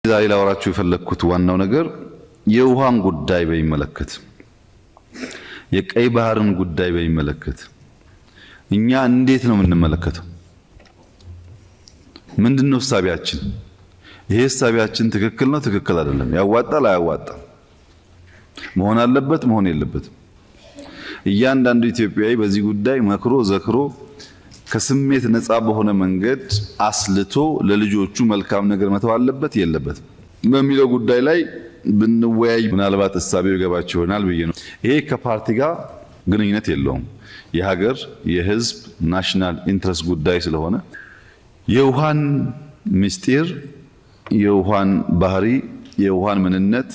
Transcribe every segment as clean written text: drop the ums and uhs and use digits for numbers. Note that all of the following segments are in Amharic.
ዛሬ ላወራችሁ የፈለኩት ዋናው ነገር የውሃን ጉዳይ በሚመለከት የቀይ ባህርን ጉዳይ በሚመለከት እኛ እንዴት ነው የምንመለከተው? ምንድነው ሐሳቢያችን? ይሄ ሐሳቢያችን ትክክል ነው ትክክል አይደለም? ያዋጣል አያዋጣም? መሆን አለበት መሆን የለበትም? እያንዳንዱ ኢትዮጵያዊ በዚህ ጉዳይ መክሮ ዘክሮ ከስሜት ነፃ በሆነ መንገድ አስልቶ ለልጆቹ መልካም ነገር መተው አለበት የለበትም በሚለው ጉዳይ ላይ ብንወያይ ምናልባት ሐሳቢው ይገባችሁ ይሆናል ብዬ ነው። ይሄ ከፓርቲ ጋር ግንኙነት የለውም። የሀገር የህዝብ ናሽናል ኢንትረስት ጉዳይ ስለሆነ የውሃን ምስጢር፣ የውሃን ባህሪ፣ የውሃን ምንነት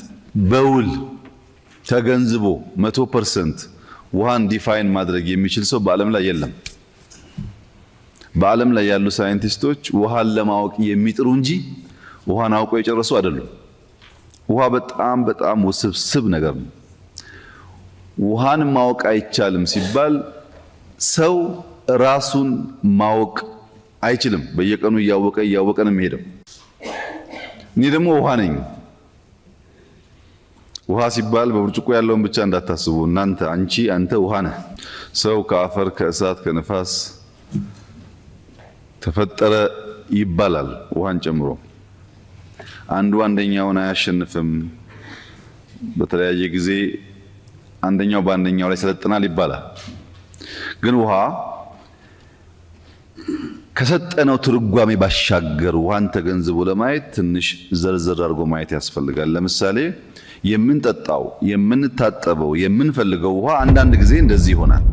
በውል ተገንዝቦ 100% ውሃን ዲፋይን ማድረግ የሚችል ሰው በዓለም ላይ የለም። በዓለም ላይ ያሉ ሳይንቲስቶች ውሃን ለማወቅ የሚጥሩ እንጂ ውሃን አውቀው የጨረሱ አይደሉም። ውሃ በጣም ውስብስብ ነገር ነው። ውሃን ማወቅ አይቻልም ሲባል ሰው ራሱን ማወቅ አይችልም። በየቀኑ እያወቀ ነው የሚሄደው። እኔ ደግሞ ውሃ ነኝ። ውሃ ሲባል በብርጭቆ ያለውን ብቻ እንዳታስቡ እናንተ። አንተ ውሃ ነህ። ሰው ከአፈር ከእሳት ከነፋስ ተፈጠረ ይባላል። ውሃን ጨምሮ አንደኛውን አያሸንፍም። በተለያየ ጊዜ አንደኛው በአንደኛው ላይ ሰለጥናል ይባላል። ግን ውሃ ከሰጠነው ትርጓሜ ባሻገር ውሃን ተገንዝቦ ለማየት ትንሽ ዘርዘር አድርጎ ማየት ያስፈልጋል። ለምሳሌ የምንጠጣው፣ የምንታጠበው፣ የምንፈልገው ውሃ አንዳንድ ጊዜ እንደዚህ ይሆናል።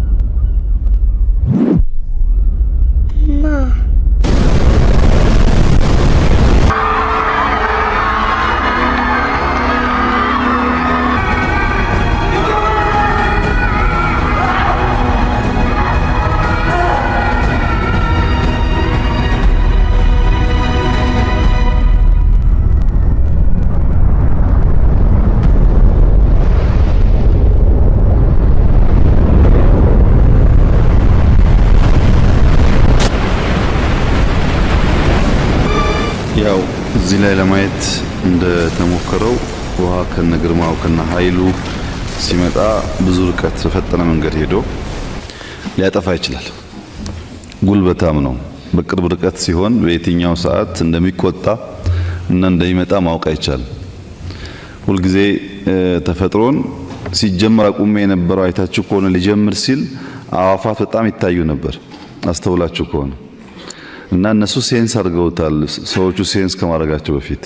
ያው እዚህ ላይ ለማየት እንደተሞከረው ውሃ ከነግርማው ከነኃይሉ ሲመጣ ብዙ ርቀት በፈጠነ መንገድ ሄዶ ሊያጠፋ ይችላል። ጉልበታም ነው። በቅርብ ርቀት ሲሆን በየትኛው ሰዓት እንደሚቆጣ እና እንደሚመጣ ማወቅ አይቻልም። ሁልጊዜ ተፈጥሮን ሲጀመር አቁሜ የነበረው አይታችሁ ከሆነ ሊጀምር ሲል አዋፋት በጣም ይታዩ ነበር አስተውላችሁ ከሆነ እና እነሱ ሴንስ አድርገውታል። ሰዎቹ ሴንስ ከማድረጋቸው በፊት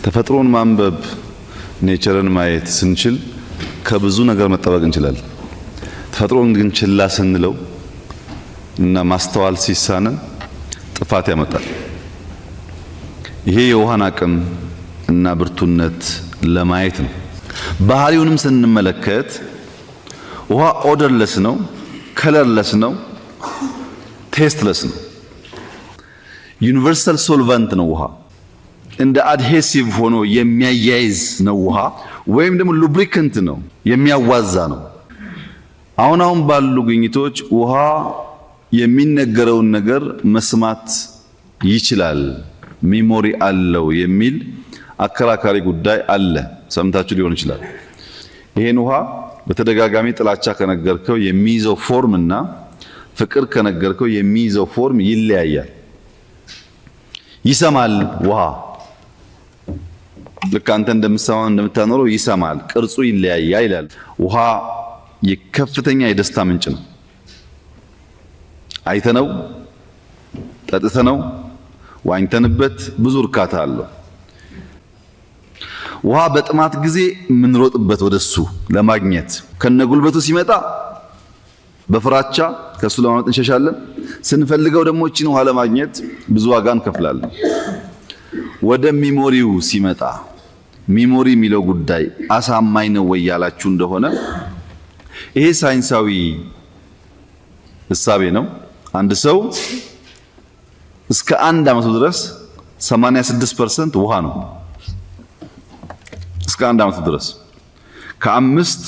ተፈጥሮን ማንበብ ኔቸርን ማየት ስንችል ከብዙ ነገር መጠበቅ እንችላለን። ተፈጥሮን ግን ችላ ስንለው እና ማስተዋል ሲሳነን ጥፋት ያመጣል። ይሄ የውሃን አቅም እና ብርቱነት ለማየት ነው። ባህሪውንም ስንመለከት ውሃ ኦደርለስ ነው፣ ከለርለስ ነው፣ ቴስትለስ ነው። ዩኒቨርሳል ሶልቫንት ነው ውሃ። እንደ አድሄሲቭ ሆኖ የሚያያይዝ ነው ውሃ፣ ወይም ደግሞ ሉብሪካንት ነው፣ የሚያዋዛ ነው። አሁን ባሉ ግኝቶች ውሃ የሚነገረውን ነገር መስማት ይችላል፣ ሚሞሪ አለው የሚል አከራካሪ ጉዳይ አለ። ሰምታችሁ ሊሆን ይችላል። ይሄን ውሃ በተደጋጋሚ ጥላቻ ከነገርከው የሚይዘው ፎርም እና ፍቅር ከነገርከው የሚይዘው ፎርም ይለያያል። ይሰማል ውሃ ልክ አንተ እንደምትሰማው እንደምታኖረው ይሰማል፣ ቅርጹ ይለያያል ይላል። ውሃ የከፍተኛ የደስታ ምንጭ ነው። አይተነው ጠጥተነው ዋኝተንበት ብዙ እርካታ አለው። ውሃ በጥማት ጊዜ የምንሮጥበት ወደሱ ለማግኘት ከነጉልበቱ ሲመጣ በፍራቻ ከሱ ለማምለጥ እንሸሻለን። ስንፈልገው ደግሞ እቺን ውሃ ለማግኘት ብዙ ዋጋ እንከፍላለን። ወደ ሚሞሪው ሲመጣ ሚሞሪ የሚለው ጉዳይ አሳማኝ ነው ወይ ያላችሁ እንደሆነ ይሄ ሳይንሳዊ ሕሳቤ ነው። አንድ ሰው እስከ 1 ዓመቱ ድረስ 86% ውሃ ነው። እስከ 1 ዓመቱ ድረስ ከ5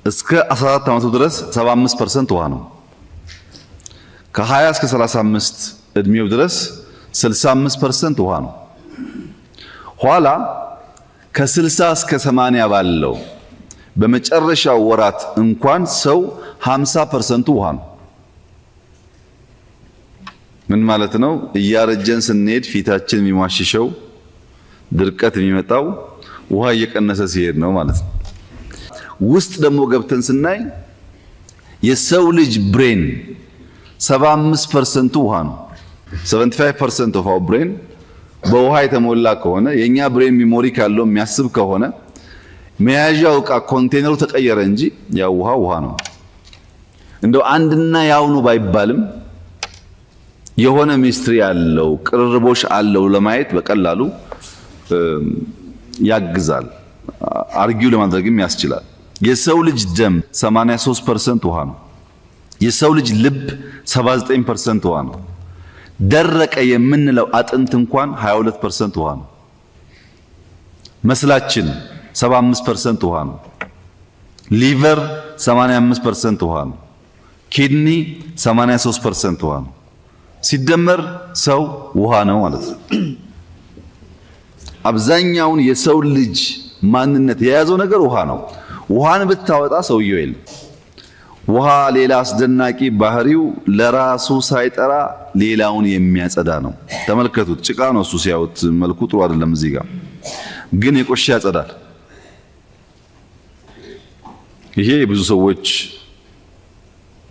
እስከ 14 ዓመቱ ድረስ 75% ውሃ ነው። ከ20 እስከ 35 እድሜው ድረስ 65% ውሃ ነው። ኋላ ከ60 እስከ 80 ባለው በመጨረሻው ወራት እንኳን ሰው 50% ውሃ ነው። ምን ማለት ነው? እያረጀን ስንሄድ ፊታችን የሚሟሽሸው ድርቀት የሚመጣው ውሃ እየቀነሰ ሲሄድ ነው ማለት ነው። ውስጥ ደግሞ ገብተን ስናይ የሰው ልጅ ብሬን 75% ውሃ ነው። 75% ኦፍ አወር ብሬን በውሃ የተሞላ ከሆነ የኛ ብሬን ሚሞሪ ካለው የሚያስብ ከሆነ መያዣው ዕቃ ኮንቴነሩ ተቀየረ እንጂ ያው ውሃ ነው። እንደው አንድና ያው ነው ባይባልም የሆነ ሚስትሪ ያለው ቅርርቦሽ አለው ለማየት በቀላሉ ያግዛል። አርጊው ለማድረግም ያስችላል። የሰው ልጅ ደም 83% ውሃ ነው። የሰው ልጅ ልብ 79% ውሃ ነው። ደረቀ የምንለው አጥንት እንኳን 22% ውሃ ነው። መስላችን 75% ውሃ ነው። ሊቨር 85% ውሃ ነው። ኪድኒ 83% ውሃ ነው። ሲደመር ሰው ውሃ ነው ማለት ነው። አብዛኛውን የሰው ልጅ ማንነት የያዘው ነገር ውሃ ነው። ውሃን ብታወጣ ሰውየው የለም። ውሃ ሌላ አስደናቂ ባህሪው ለራሱ ሳይጠራ ሌላውን የሚያጸዳ ነው። ተመልከቱት፣ ጭቃ ነው እሱ ሲያዩት መልኩ ጥሩ አይደለም። እዚህ ጋር ግን የቆሸ ያጸዳል። ይሄ ብዙ ሰዎች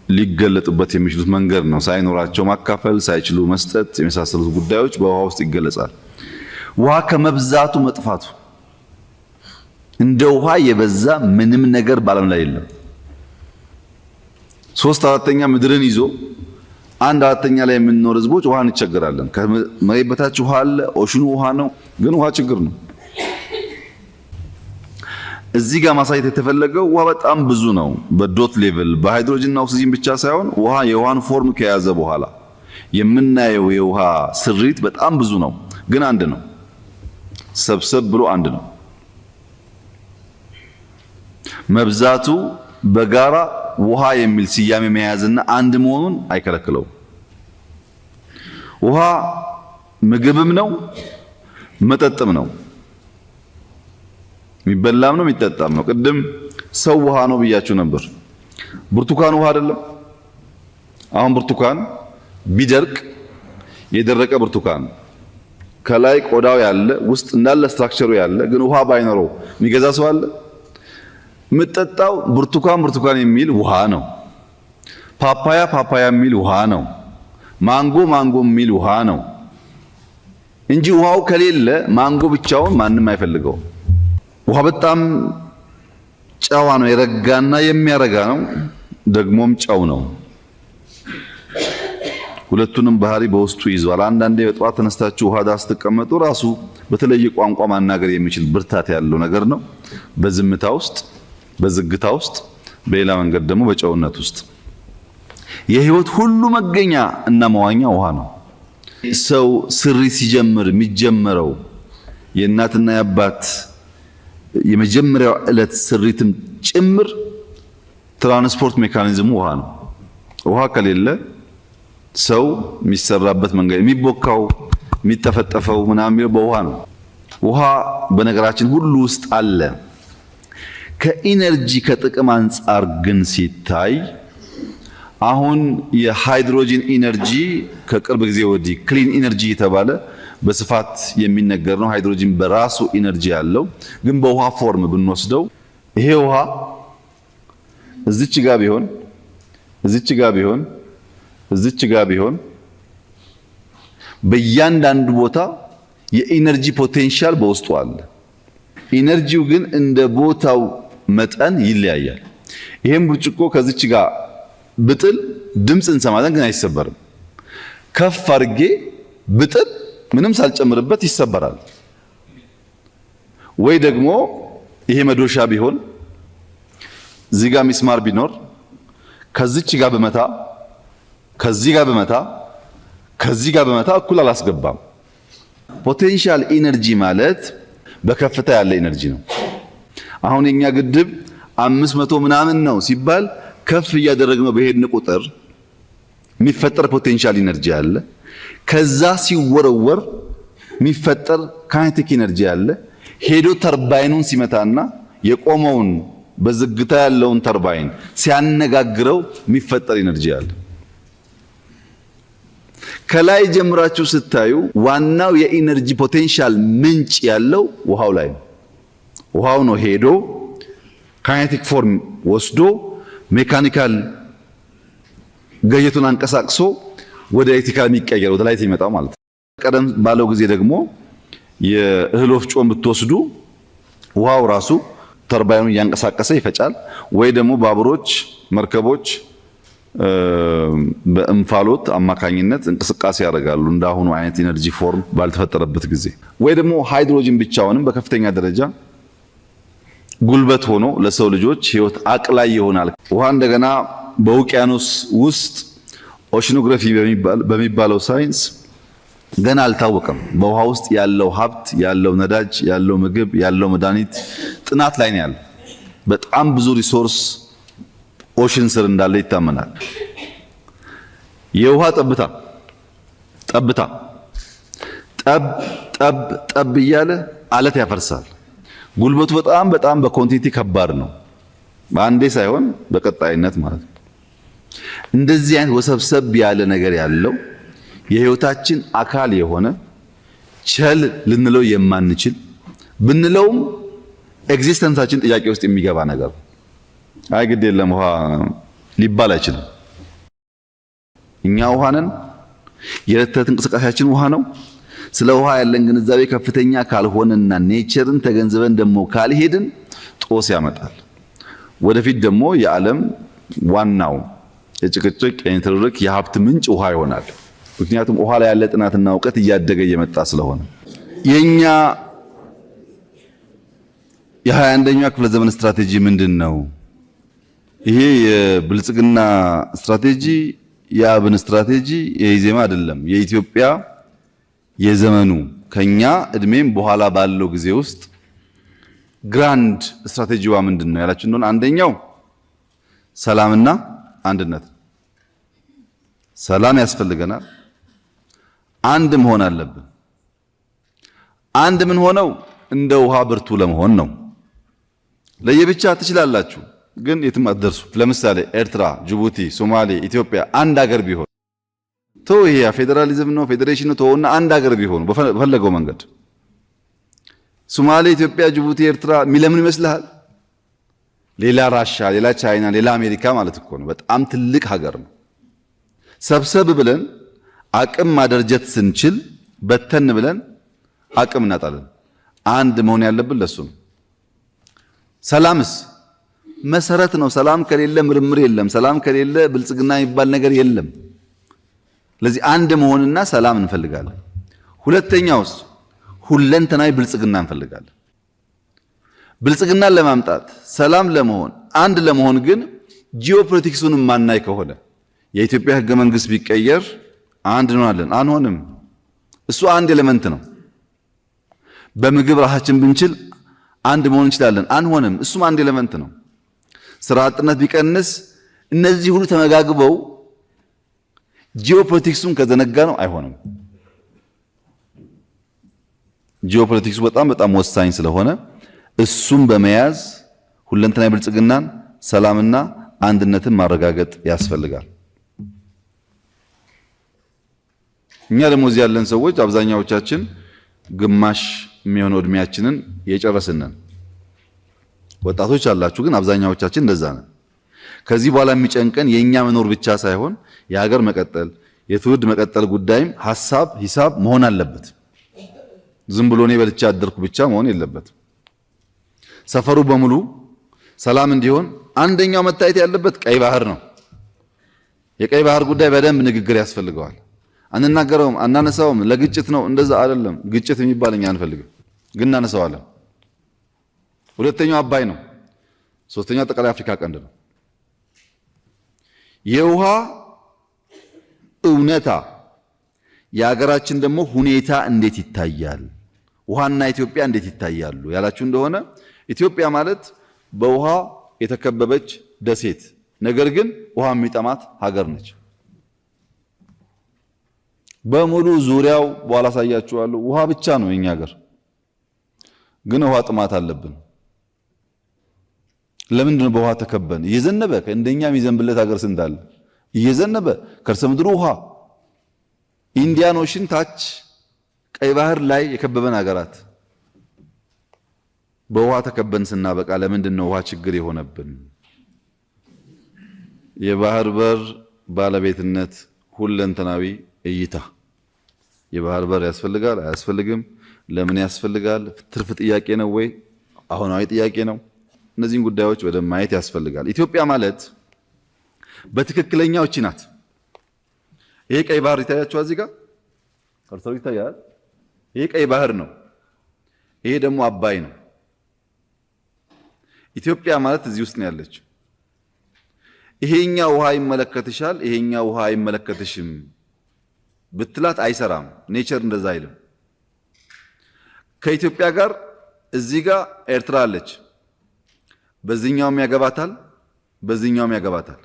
ሊገለጡበት የሚችሉት መንገድ ነው። ሳይኖራቸው ማካፈል፣ ሳይችሉ መስጠት የመሳሰሉት ጉዳዮች በውሃ ውስጥ ይገለጻል። ውሃ ከመብዛቱ መጥፋቱ፣ እንደ ውሃ የበዛ ምንም ነገር በዓለም ላይ የለም። 3/4 ምድርን ይዞ 1/4 ላይ የምንኖር ህዝቦች ውሃ እንቸገራለን። ከመሬት በታች ውሃ አለ፣ ኦሽኑ ውሃ ነው፣ ግን ውሃ ችግር ነው። እዚህ ጋር ማሳየት የተፈለገው ውሃ በጣም ብዙ ነው። በዶት ሌቭል በሃይድሮጅንና ኦክሲጅን ብቻ ሳይሆን ውሃ የውሃን ፎርም ከያዘ በኋላ የምናየው የውሃ ስሪት በጣም ብዙ ነው፣ ግን አንድ ነው። ሰብሰብ ብሎ አንድ ነው። መብዛቱ በጋራ ውሃ የሚል ስያሜ መያዝና አንድ መሆኑን አይከለክለውም። ውሃ ምግብም ነው መጠጥም ነው። የሚበላም ነው የሚጠጣም ነው። ቅድም ሰው ውሃ ነው ብያችሁ ነበር። ብርቱካን ውሃ አይደለም? አሁን ብርቱካን ቢደርቅ የደረቀ ብርቱካን ከላይ ቆዳው ያለ ውስጥ እንዳለ ስትራክቸሩ ያለ ግን ውሃ ባይኖረው የሚገዛ ሰው አለ? የምጠጣው ብርቱካን የሚል ውሃ ነው። ፓፓያ የሚል ውሃ ነው። ማንጎ የሚል ውሃ ነው እንጂ ውሃው ከሌለ ማንጎ ብቻውን ማንም አይፈልገው። ውሃ በጣም ጨዋ ነው። የረጋና የሚያረጋ ነው፣ ደግሞም ጨው ነው። ሁለቱንም ባህሪ በውስጡ ይዟል። አንዳንዴ በጠዋት ተነስታችሁ ውሃ ዳር ስትቀመጡ ራሱ በተለየ ቋንቋ ማናገር የሚችል ብርታት ያለው ነገር ነው። በዝምታ ውስጥ፣ በዝግታ ውስጥ፣ በሌላ መንገድ ደግሞ በጨውነት ውስጥ የህይወት ሁሉ መገኛ እና መዋኛ ውሃ ነው። ሰው ስሪ ሲጀምር የሚጀመረው የእናትና የአባት የመጀመሪያው ዕለት ስሪትም ጭምር ትራንስፖርት ሜካኒዝሙ ውሃ ነው። ውሃ ከሌለ ሰው የሚሰራበት መንገድ የሚቦካው የሚጠፈጠፈው ምናምን በውሃ ነው። ውሃ በነገራችን ሁሉ ውስጥ አለ። ከኢነርጂ ከጥቅም አንጻር ግን ሲታይ አሁን የሃይድሮጂን ኢነርጂ ከቅርብ ጊዜ ወዲህ ክሊን ኢነርጂ የተባለ በስፋት የሚነገር ነው። ሃይድሮጂን በራሱ ኢነርጂ ያለው ግን በውሃ ፎርም ብንወስደው ይሄ ውሃ እዚች ጋር ቢሆን በእያንዳንዱ ቦታ የኢነርጂ ፖቴንሻል በውስጡ አለ። ኢነርጂው ግን እንደ ቦታው መጠን ይለያያል። ይሄን ብርጭቆ ከዚች ጋር ብጥል ድምፅ እንሰማለን፣ ግን አይሰበርም። ከፍ አድርጌ ብጥል ምንም ሳልጨምርበት ይሰበራል። ወይ ደግሞ ይሄ መዶሻ ቢሆን እዚህ ጋር ሚስማር ቢኖር ከዚች ጋር በመታ ከዚህ ጋር በመታ እኩል አላስገባም። ፖቴንሻል ኢነርጂ ማለት በከፍታ ያለ ኢነርጂ ነው። አሁን የኛ ግድብ 500 ምናምን ነው ሲባል ከፍ እያደረግነው በሄድን ቁጥር የሚፈጠር ፖቴንሻል ኢነርጂ አለ። ከዛ ሲወረወር የሚፈጠር ካይኔቲክ ኢነርጂ አለ። ሄዶ ተርባይኑን ሲመታና የቆመውን በዝግታ ያለውን ተርባይን ሲያነጋግረው የሚፈጠር ኢነርጂ አለ። ከላይ ጀምራችሁ ስታዩ ዋናው የኢነርጂ ፖቴንሻል ምንጭ ያለው ውሃው ላይ ነው። ውሃው ነው ሄዶ ካይኔቲክ ፎርም ወስዶ ሜካኒካል ገየቱን አንቀሳቅሶ ወደ ኤሌክትሪካል የሚቀየር ወደ ላይ የሚመጣው ማለት ነው። ቀደም ባለው ጊዜ ደግሞ የእህል ወፍጮን ብትወስዱ ውሃው ራሱ ተርባይኑን እያንቀሳቀሰ ይፈጫል። ወይ ደግሞ ባቡሮች፣ መርከቦች በእንፋሎት አማካኝነት እንቅስቃሴ ያደርጋሉ እንዳሁኑ አይነት ኢነርጂ ፎርም ባልተፈጠረበት ጊዜ። ወይ ደግሞ ሃይድሮጅን ብቻውንም በከፍተኛ ደረጃ ጉልበት ሆኖ ለሰው ልጆች ህይወት አቅላይ ይሆናል። ውሃ እንደገና በውቅያኖስ ውስጥ ኦሽኖግራፊ በሚባለው ሳይንስ ገና አልታወቀም። በውሃ ውስጥ ያለው ሀብት፣ ያለው ነዳጅ፣ ያለው ምግብ፣ ያለው መድኃኒት ጥናት ላይ ነው ያለው። በጣም ብዙ ሪሶርስ ኦሽን ስር እንዳለ ይታመናል። የውሃ ጠብ ጠብ እያለ አለት ያፈርሳል። ጉልበቱ በጣም በኮንቲቲ ከባድ ነው። በአንዴ ሳይሆን በቀጣይነት ማለት ነው። እንደዚህ አይነት ወሰብሰብ ያለ ነገር ያለው የህይወታችን አካል የሆነ ቸል ልንለው የማንችል ብንለውም ኤግዚስተንሳችን ጥያቄ ውስጥ የሚገባ ነገር አይ ግድ የለም ውሃ ሊባል አይችልም። እኛ ውሃ ነን። የዕለት ተዕለት እንቅስቃሴያችን ውሃ ነው። ስለ ውሃ ያለን ግንዛቤ ከፍተኛ ካልሆነና ኔቸርን ተገንዝበን ደግሞ ካልሄድን ጦስ ያመጣል። ወደፊት ደግሞ የዓለም ዋናው የጭቅጭቅ የንትርክ የሀብት ምንጭ ውሃ ይሆናል። ምክንያቱም ውሃ ላይ ያለ ጥናትና እውቀት እያደገ እየመጣ ስለሆነ የኛ የ21ኛው ክፍለ ዘመን ስትራቴጂ ምንድነው? ይሄ የብልጽግና ስትራቴጂ የአብን ስትራቴጂ የኢዜማ አይደለም። የኢትዮጵያ የዘመኑ ከኛ እድሜም በኋላ ባለው ጊዜ ውስጥ ግራንድ ስትራቴጂዋ ምንድነው ያላችሁ እንደሆነ አንደኛው ሰላምና አንድነት። ሰላም ያስፈልገናል። አንድ መሆን አለብን። አንድ ምን ሆነው እንደ ውሃ ብርቱ ለመሆን ነው። ለየብቻ ትችላላችሁ ግን የትም አትደርሱ። ለምሳሌ ኤርትራ፣ ጅቡቲ፣ ሶማሌ፣ ኢትዮጵያ አንድ ሀገር ቢሆኑ ይሄ ፌዴራሊዝም ነው ፌዴሬሽን ነው ተውና አንድ ሀገር ቢሆኑ በፈለገው መንገድ ሶማሌ፣ ኢትዮጵያ፣ ጅቡቲ፣ ኤርትራ ሚለምን ይመስልሃል? ሌላ ራሻ፣ ሌላ ቻይና፣ ሌላ አሜሪካ ማለት እኮ ነው። በጣም ትልቅ ሀገር ነው። ሰብሰብ ብለን አቅም ማደርጀት ስንችል በተን ብለን አቅም እናጣለን። አንድ መሆን ያለብን ለሱ ነው። ሰላምስ መሰረት ነው። ሰላም ከሌለ ምርምር የለም። ሰላም ከሌለ ብልጽግና የሚባል ነገር የለም። ስለዚህ አንድ መሆንና ሰላም እንፈልጋለን። ሁለተኛውስ ሁለንተናዊ ብልጽግና እንፈልጋለን። ብልጽግናን ለማምጣት ሰላም ለመሆን አንድ ለመሆን ግን ጂኦፖለቲክሱን ማናይ ከሆነ የኢትዮጵያ ሕገ መንግስት ቢቀየር አንድ እንሆናለን? አንሆንም። እሱ አንድ ኤሌመንት ነው። በምግብ ራሳችን ብንችል አንድ መሆን እንችላለን? አንሆንም። እሱም አንድ ኤሌመንት ነው። ስራ አጥነት ቢቀንስ እነዚህ ሁሉ ተመጋግበው ጂኦፖለቲክሱን ከዘነጋ ነው አይሆንም። ጂኦፖለቲክሱ በጣም ወሳኝ ስለሆነ እሱም በመያዝ ሁለንተናዊ ብልጽግናን ሰላምና አንድነትን ማረጋገጥ ያስፈልጋል። እኛ ደግሞ እዚህ ያለን ሰዎች አብዛኛዎቻችን ግማሽ የሚሆነው እድሜያችንን የጨረስነን ወጣቶች አላችሁ፣ ግን አብዛኛዎቻችን እንደዛ ነን። ከዚህ በኋላ የሚጨንቀን የኛ መኖር ብቻ ሳይሆን የሀገር መቀጠል የትውልድ መቀጠል ጉዳይም ሂሳብ መሆን አለበት። ዝም ብሎ እኔ በልቻ አደርኩ ብቻ መሆን የለበትም። ሰፈሩ በሙሉ ሰላም እንዲሆን አንደኛው መታየት ያለበት ቀይ ባህር ነው። የቀይ ባህር ጉዳይ በደንብ ንግግር ያስፈልገዋል። አንናገረውም፣ አናነሳውም፣ ለግጭት ነው እንደዛ አይደለም። ግጭት የሚባል እኛ አንፈልግም፣ ግን እናነሳዋለን። ሁለተኛው አባይ ነው። ሶስተኛው ጠቅላይ አፍሪካ ቀንድ ነው። የውሃ እውነታ የሀገራችን ደግሞ ሁኔታ እንዴት ይታያል? ውሃና ኢትዮጵያ እንዴት ይታያሉ ያላችሁ እንደሆነ ኢትዮጵያ ማለት በውሃ የተከበበች ደሴት ነገር ግን ውሃ የሚጠማት ሀገር ነች። በሙሉ ዙሪያው በኋላ ሳያችኋለሁ ውሃ ብቻ ነው የኛ ሀገር። ግን ውሃ ጥማት አለብን። ለምንድን ነው በውሃ ተከበን? እየዘነበ እንደኛ የሚዘንብለት ሀገር ስንት አለ? እየዘነበ ከርሰ ምድሩ ውሃ ኢንዲያን ኦሽን ታች ቀይ ባህር ላይ የከበበን ሀገራት በውሃ ተከበን ስናበቃ ለምንድን ነው ውሃ ችግር የሆነብን? የባህር በር ባለቤትነት ሁለንተናዊ እይታ። የባህር በር ያስፈልጋል አያስፈልግም? ለምን ያስፈልጋል? ትርፍ ጥያቄ ነው ወይ አሁናዊ ጥያቄ ነው? እነዚህን ጉዳዮች በደንብ ማየት ያስፈልጋል። ኢትዮጵያ ማለት በትክክለኛው እቺ ናት። ይሄ ቀይ ባህር ይታያችኋል፣ እዚህ ጋር ከርሰሩ ይታያል። ይሄ ቀይ ባህር ነው። ይሄ ደግሞ አባይ ነው። ኢትዮጵያ ማለት እዚህ ውስጥ ነው ያለችው። ይሄኛ ውሃ ይመለከትሻል፣ ይሄኛ ውሃ አይመለከትሽም ብትላት አይሰራም። ኔቸር እንደዛ አይልም። ከኢትዮጵያ ጋር እዚህ ጋር ኤርትራ አለች። በዚህኛውም ያገባታል፣ በዚህኛውም ያገባታል።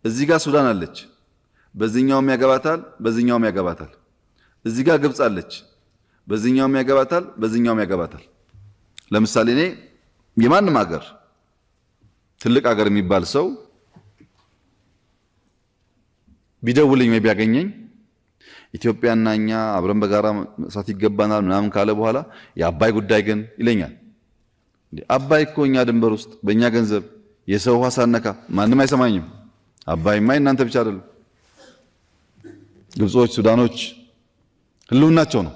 እዚህ ጋር ሱዳን አለች። በዚህኛውም ያገባታል፣ በዚህኛውም ያገባታል። እዚህ ጋር ግብጽ አለች። በዚህኛውም ያገባታል፣ በዚህኛውም ያገባታል። ለምሳሌ እኔ የማንም ሀገር ትልቅ ሀገር የሚባል ሰው ቢደውልኝ ወይ ቢያገኘኝ ኢትዮጵያና እኛ አብረን በጋራ መስራት ይገባናል ምናምን ካለ በኋላ የአባይ ጉዳይ ግን ይለኛል። አባይ እኮ እኛ ድንበር ውስጥ በእኛ ገንዘብ የሰው ውሃ ሳነካ ማንም አይሰማኝም። አባይማ እናንተ ብቻ አይደለም፣ ግብጾች፣ ሱዳኖች ህልውናቸው ነው።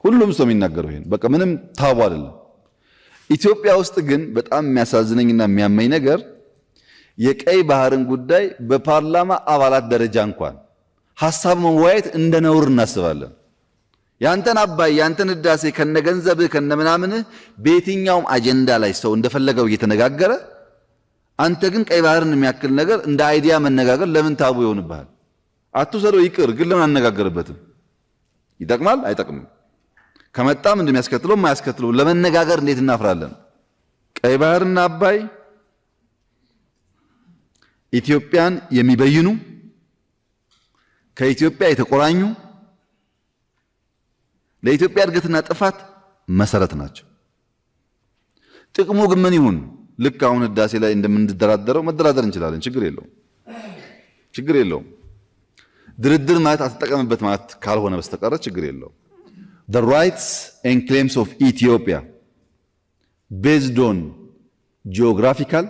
ሁሉም ሰው የሚናገረው ይሄን በቃ ምንም ታቡ አይደለም። ኢትዮጵያ ውስጥ ግን በጣም የሚያሳዝነኝና የሚያመኝ ነገር የቀይ ባህርን ጉዳይ በፓርላማ አባላት ደረጃ እንኳን ሐሳብ መወያየት እንደ ነውር እናስባለን። ያንተን አባይ ያንተን ህዳሴ ከነገንዘብህ ከነምናምንህ በየትኛውም አጀንዳ ላይ ሰው እንደፈለገው እየተነጋገረ አንተ ግን ቀይ ባህርን የሚያክል ነገር እንደ አይዲያ መነጋገር ለምን ታቡ ይሆንብሃል? አትውሰደው ይቅር፣ ግን ለምን አነጋገርበትም? ይጠቅማል አይጠቅምም? ከመጣም እንደሚያስከትለው ማያስከትለው ለመነጋገር እንዴት እናፍራለን? ቀይ ባህርና አባይ ኢትዮጵያን የሚበይኑ ከኢትዮጵያ የተቆራኙ ለኢትዮጵያ እድገትና ጥፋት መሰረት ናቸው። ጥቅሙ ግን ምን ይሁን? ልክ አሁን ህዳሴ ላይ እንደምንደራደረው መደራደር እንችላለን። ችግር የለውም። ድርድር ማለት አትጠቀምበት ማለት ካልሆነ በስተቀር ችግር የለውም። The rights and claims of Ethiopia based on geographical,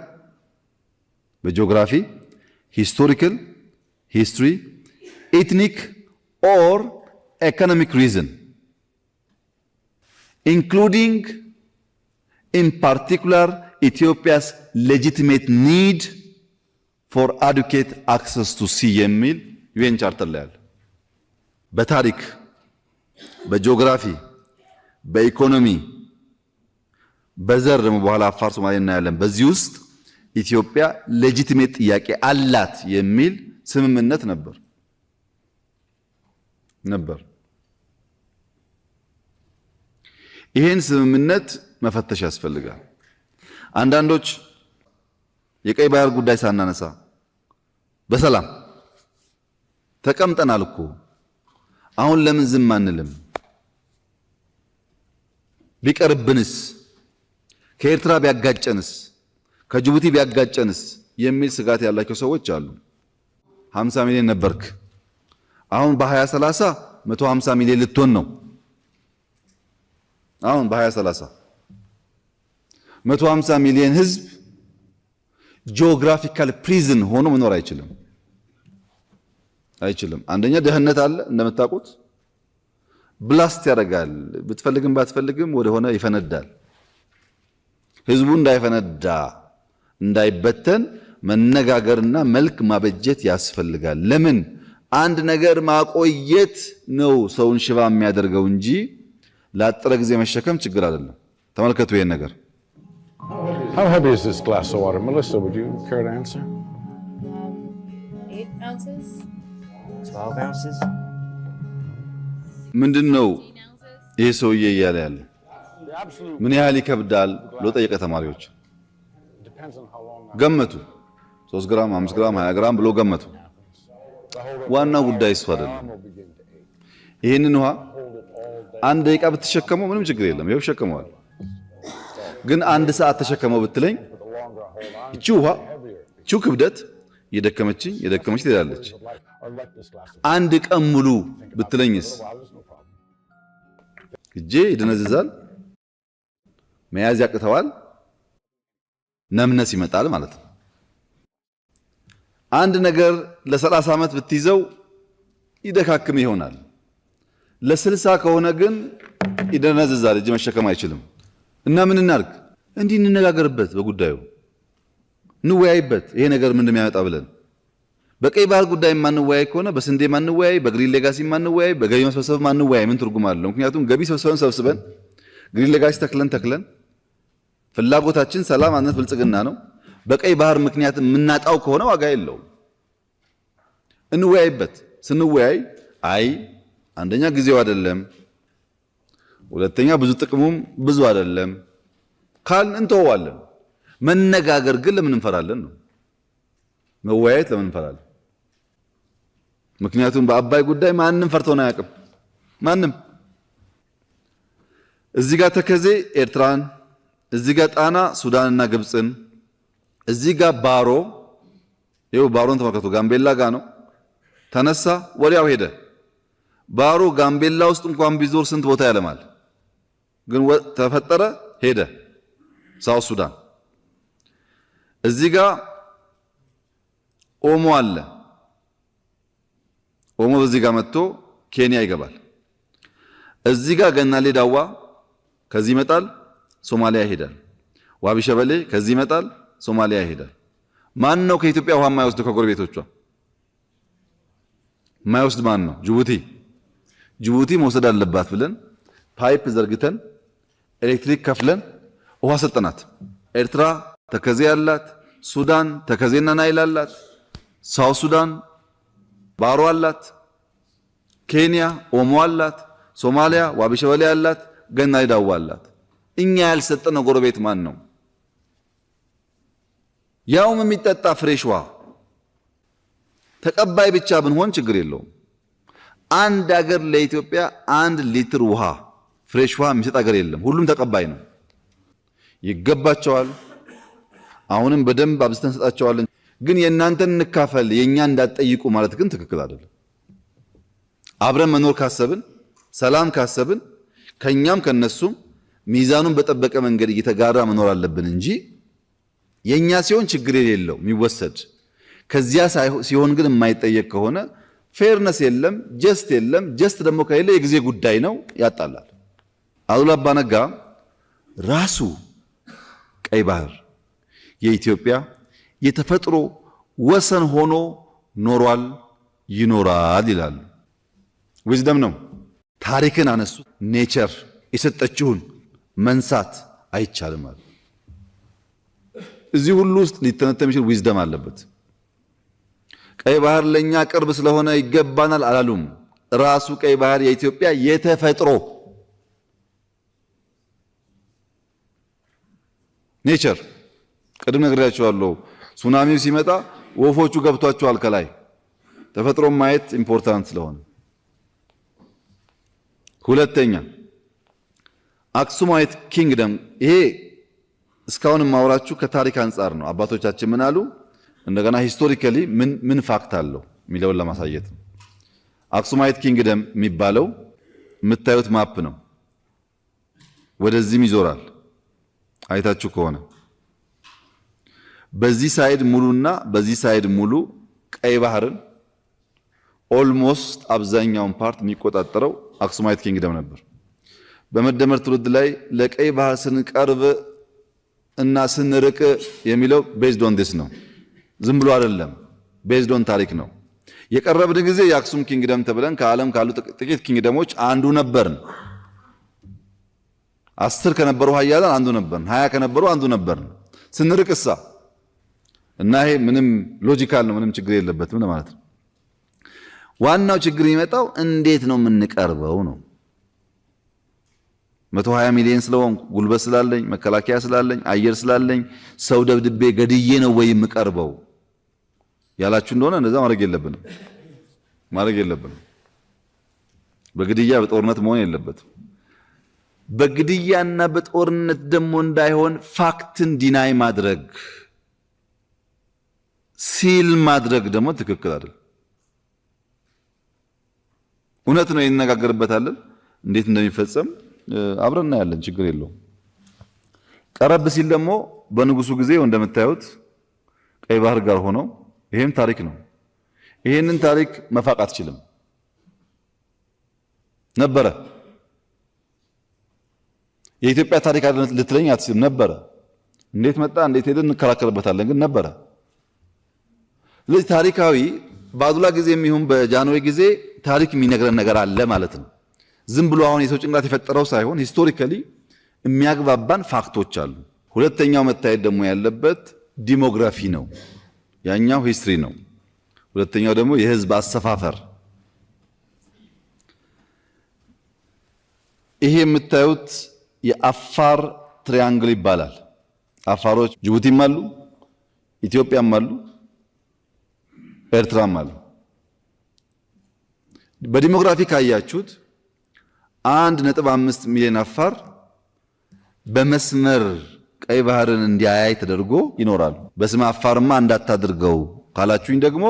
በጂኦግራፊ historical, history, ethnic or economic reason, including in particular Ethiopia's legitimate need for adequate access to sea የሚል ዩኤን ቻርተር ላይ አለ። በታሪክ በጂኦግራፊ በኢኮኖሚ በዘር ደግሞ በኋላ አፋር ሶማሌ እናያለን። በዚህ ውስጥ ኢትዮጵያ ሌጂቲሜት ጥያቄ አላት የሚል ስምምነት ነበር። ይሄን ስምምነት መፈተሽ ያስፈልጋል። አንዳንዶች የቀይ ባህር ጉዳይ ሳናነሳ በሰላም ተቀምጠናል እኮ አሁን ለምን ዝም አንልም? ቢቀርብንስ? ከኤርትራ ቢያጋጨንስ? ከጅቡቲ ቢያጋጨንስ? የሚል ስጋት ያላቸው ሰዎች አሉ። 50 ሚሊዮን ነበርክ፣ አሁን በ2030 150 ሚሊዮን ልትሆን ነው። አሁን በ2030 150 ሚሊዮን ህዝብ ጂኦግራፊካል ፕሪዝን ሆኖ መኖር አይችልም። አንደኛ ድህነት አለ እንደምታውቁት፣ ብላስት ያደርጋል። ብትፈልግም ባትፈልግም ወደሆነ ይፈነዳል። ህዝቡ እንዳይፈነዳ እንዳይበተን መነጋገርና መልክ ማበጀት ያስፈልጋል። ለምን አንድ ነገር ማቆየት ነው ሰውን ሽባ የሚያደርገው እንጂ ለአጥረ ጊዜ መሸከም ችግር አይደለም። ተመልከቱ ይሄን ነገር። How heavy is this glass of water? Melissa, would you care to answer? 8 ounces. 12 ounces. ምንድነው ይሄ ሰውዬ እያለ ያለ? ምን ያህል ይከብዳል ብሎ ጠየቀ ተማሪዎች። ገመቱ 3 ግራም፣ 5 ግራም፣ 20 ግራም ብሎ ገመቱ። ዋናው ጉዳይ እሱ አይደለም። ይህንን ውሃ አንድ ደቂቃ ብትሸከመው ምንም ችግር የለም፣ ይኸው ሸከመዋል። ግን አንድ ሰዓት ተሸከመው ብትለኝ እቺ ውሃ እቺው ክብደት የደከመች ትሄዳለች። አንድ ቀን ሙሉ ብትለኝስ እጄ ይደነዝዛል፣ መያዝ ያቅተዋል፣ ነምነስ ይመጣል ማለት ነው። አንድ ነገር ለ30 ዓመት ብትይዘው ይደካክም ይሆናል። ለ60 ከሆነ ግን ይደነዝዛል፣ እጅ መሸከም አይችልም። እና ምን እናድርግ? እንዲህ እንነጋገርበት፣ በጉዳዩ እንወያይበት። ይሄ ነገር ምን እንደሚያመጣ ብለን በቀይ ባህር ጉዳይ ማንወያይ ከሆነ በስንዴ ማንወያይ፣ በግሪን ሌጋሲ ማንወያይ፣ በገቢ መሰብሰብ ማንወያይ ምን ትርጉም አለው? ምክንያቱም ገቢ ሰብስበን ግሪን ሌጋሲ ተክለን ፍላጎታችን ሰላም፣ አንድነት፣ ብልጽግና ነው። በቀይ ባህር ምክንያት የምናጣው ከሆነ ዋጋ የለውም። እንወያይበት። ስንወያይ አይ አንደኛ ጊዜው አይደለም፣ ሁለተኛ ብዙ ጥቅሙም ብዙ አይደለም ካልን እንተዋለን። መነጋገር ግን ለምን እንፈራለን ነው። መወያየት ለምን እንፈራለን? ምክንያቱም በአባይ ጉዳይ ማንም ፈርቶን አያውቅም። ማንም እዚህ ጋር ተከዜ ኤርትራን፣ እዚህ ጋር ጣና ሱዳንና ግብፅን፣ እዚህ ጋር ባሮ ይኸው ባሮን ተመልከቱ። ጋምቤላ ጋር ነው ተነሳ፣ ወዲያው ሄደ። ባሮ ጋምቤላ ውስጥ እንኳን ቢዞር ስንት ቦታ ያለማል። ግን ተፈጠረ፣ ሄደ ሳውት ሱዳን። እዚህ ጋር ኦሞ አለ። ኦሞ በዚህ ጋር መጥቶ ኬንያ ይገባል። እዚህ ጋር ገናሌ ዳዋ ከዚህ ይመጣል፣ ሶማሊያ ይሄዳል። ዋቢ ሸበሌ ከዚህ ይመጣል፣ ሶማሊያ ይሄዳል። ማን ነው ከኢትዮጵያ ውሃ የማይወስድ? ከጎረቤቶቿ የማይወስድ ማን ነው? ጅቡቲ መውሰድ አለባት ብለን ፓይፕ ዘርግተን ኤሌክትሪክ ከፍለን ውሃ ሰጠናት። ኤርትራ ተከዜ አላት፣ ሱዳን ተከዜና ናይል አላት፣ ሳውት ሱዳን ባሮ አላት፣ ኬንያ ኦሞ አላት፣ ሶማሊያ ዋቢ ሸበሌ አላት፣ ገናሌ ዳዋ አላት። እኛ ያልሰጠነው ጎረቤት ማን ነው? ያውም የሚጠጣ ፍሬሽ ውሃ ተቀባይ ብቻ ብንሆን ችግር የለውም። አንድ ሀገር ለኢትዮጵያ 1 ሊትር ውሃ ፍሬሽ ውሃ የሚሰጥ ሀገር የለም። ሁሉም ተቀባይ ነው። ይገባቸዋል። አሁንም በደንብ አብዝተን እንሰጣቸዋለን። ግን የእናንተን እንካፈል የኛ እንዳትጠይቁ ማለት ግን ትክክል አይደለም። አብረን መኖር ካሰብን፣ ሰላም ካሰብን ከኛም ከነሱም ሚዛኑን በጠበቀ መንገድ እየተጋራ መኖር አለብን እንጂ የኛ ሲሆን ችግር የሌለው የሚወሰድ ከዚያ ሲሆን ግን የማይጠየቅ ከሆነ ፌርነስ የለም፣ ጀስት የለም። ጀስት ደግሞ ከሌለ የጊዜ ጉዳይ ነው፣ ያጣላል። አሉላ አባ ነጋ ራሱ ቀይ ባህር የኢትዮጵያ የተፈጥሮ ወሰን ሆኖ ኖሯል፣ ይኖራል ይላሉ። ዊዝደም ነው። ታሪክን አነሱት። ኔቸር የሰጠችውን መንሳት አይቻልም ማለት እዚህ ሁሉ ውስጥ ሊተነተም የሚችል ዊዝደም አለበት። ቀይ ባህር ለኛ ቅርብ ስለሆነ ይገባናል አላሉም። ራሱ ቀይ ባህር የኢትዮጵያ የተፈጥሮ ኔቸር። ቅድም ነግሬያቸዋለሁ። ሱናሚው ሲመጣ ወፎቹ ገብቷቸዋል ከላይ። ተፈጥሮ ማየት ኢምፖርታንት ስለሆነ። ሁለተኛ አክሱማዊት ኪንግደም። ይሄ እስካሁን ማውራችሁ ከታሪክ አንጻር ነው። አባቶቻችን ምን አሉ፣ እንደገና ሂስቶሪካሊ ምን ፋክት አለው የሚለውን ለማሳየት ነው። አክሱማዊት ኪንግደም የሚባለው የምታዩት ማፕ ነው። ወደዚህም ይዞራል አይታችሁ ከሆነ በዚህ ሳይድ ሙሉና በዚህ ሳይድ ሙሉ ቀይ ባህርን ኦልሞስት አብዛኛውን ፓርት የሚቆጣጠረው አክሱማዊት ኪንግደም ነበር። በመደመር ትውልድ ላይ ለቀይ ባህር ስንቀርብ እና ስንርቅ የሚለው ቤዝድ ኦን ዲስ ነው። ዝም ብሎ አይደለም፣ ቤዝድ ኦን ታሪክ ነው። የቀረብን ጊዜ የአክሱም ኪንግደም ተብለን ከዓለም ካሉ ጥቂት ኪንግደሞች አንዱ ነበርን። 10 ከነበሩ ኃያላን አንዱ ነበርን። 20 ከነበሩ አንዱ ነበርን። ስንርቅሳ እና ይሄ ምንም ሎጂካል ነው፣ ምንም ችግር የለበትም ማለት ነው። ዋናው ችግር የሚመጣው እንዴት ነው የምንቀርበው ነው። 120 ሚሊዮን ስለሆንኩ ጉልበት ስላለኝ መከላከያ ስላለኝ አየር ስላለኝ ሰው ደብድቤ ገድዬ ነው ወይ የምቀርበው ያላችሁ እንደሆነ እንደዛ ማድረግ የለብንም። ማድረግ የለብንም። በግድያ በጦርነት መሆን የለበትም። በግድያና በጦርነት ደግሞ እንዳይሆን ፋክትን ዲናይ ማድረግ ሲል ማድረግ ደግሞ ትክክል አይደል። እውነት ነው፣ እንነጋገርበታለን። እንዴት እንደሚፈጸም አብረን እናያለን። ችግር የለውም። ቀረብ ሲል ደግሞ በንጉሱ ጊዜ እንደምታዩት ቀይ ባህር ጋር ሆነው ይሄም ታሪክ ነው። ይሄንን ታሪክ መፋቅ አትችልም ነበረ። የኢትዮጵያ ታሪክ አይደለም ልትለኝ አትችልም ነበረ። እንዴት መጣ እንዴት ሄደ እንከራከርበታለን፣ ግን ነበረ። ስለዚህ ታሪካዊ በአዱላ ጊዜ የሚሆን በጃንሆይ ጊዜ ታሪክ የሚነግረን ነገር አለ ማለት ነው። ዝም ብሎ አሁን የሰው ጭንቅላት የፈጠረው ሳይሆን ሂስቶሪካሊ የሚያግባባን ፋክቶች አሉ። ሁለተኛው መታየት ደግሞ ያለበት ዲሞግራፊ ነው። ያኛው ሂስትሪ ነው። ሁለተኛው ደግሞ የህዝብ አሰፋፈር። ይሄ የምታዩት የአፋር ትሪያንግል ይባላል። አፋሮች ጅቡቲም አሉ፣ ኢትዮጵያም አሉ፣ ኤርትራም አሉ። በዲሞግራፊ ካያችሁት 1.5 ሚሊዮን አፋር በመስመር ቀይ ባህርን እንዲያያይ ተደርጎ ይኖራሉ። በስመ አፋርማ እንዳታድርገው ካላችሁኝ ደግሞ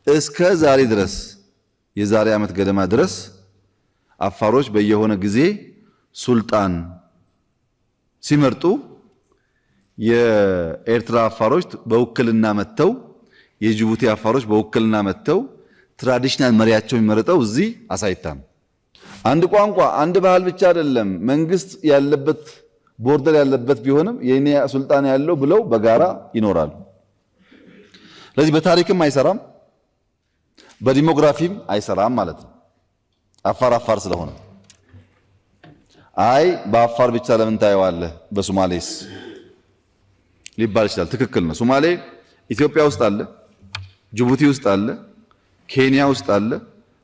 እስከ ዛሬ ድረስ የዛሬ ዓመት ገደማ ድረስ አፋሮች በየሆነ ጊዜ ሱልጣን ሲመርጡ የኤርትራ አፋሮች በውክልና መጥተው የጅቡቲ አፋሮች በውክልና መጥተው ትራዲሽናል መሪያቸው የሚመረጠው እዚህ አሳይታ ነው። አንድ ቋንቋ አንድ ባህል ብቻ አይደለም። መንግስት ያለበት ቦርደር ያለበት ቢሆንም የኔ ሱልጣን ያለው ብለው በጋራ ይኖራሉ። ስለዚህ በታሪክም አይሰራም በዲሞግራፊም አይሰራም ማለት ነው። አፋር ስለሆነ አይ በአፋር ብቻ ለምን ታየዋለህ በሶማሌስ ሊባል ይችላል። ትክክል ነው። ሶማሌ ኢትዮጵያ ውስጥ አለ፣ ጅቡቲ ውስጥ አለ፣ ኬንያ ውስጥ አለ፣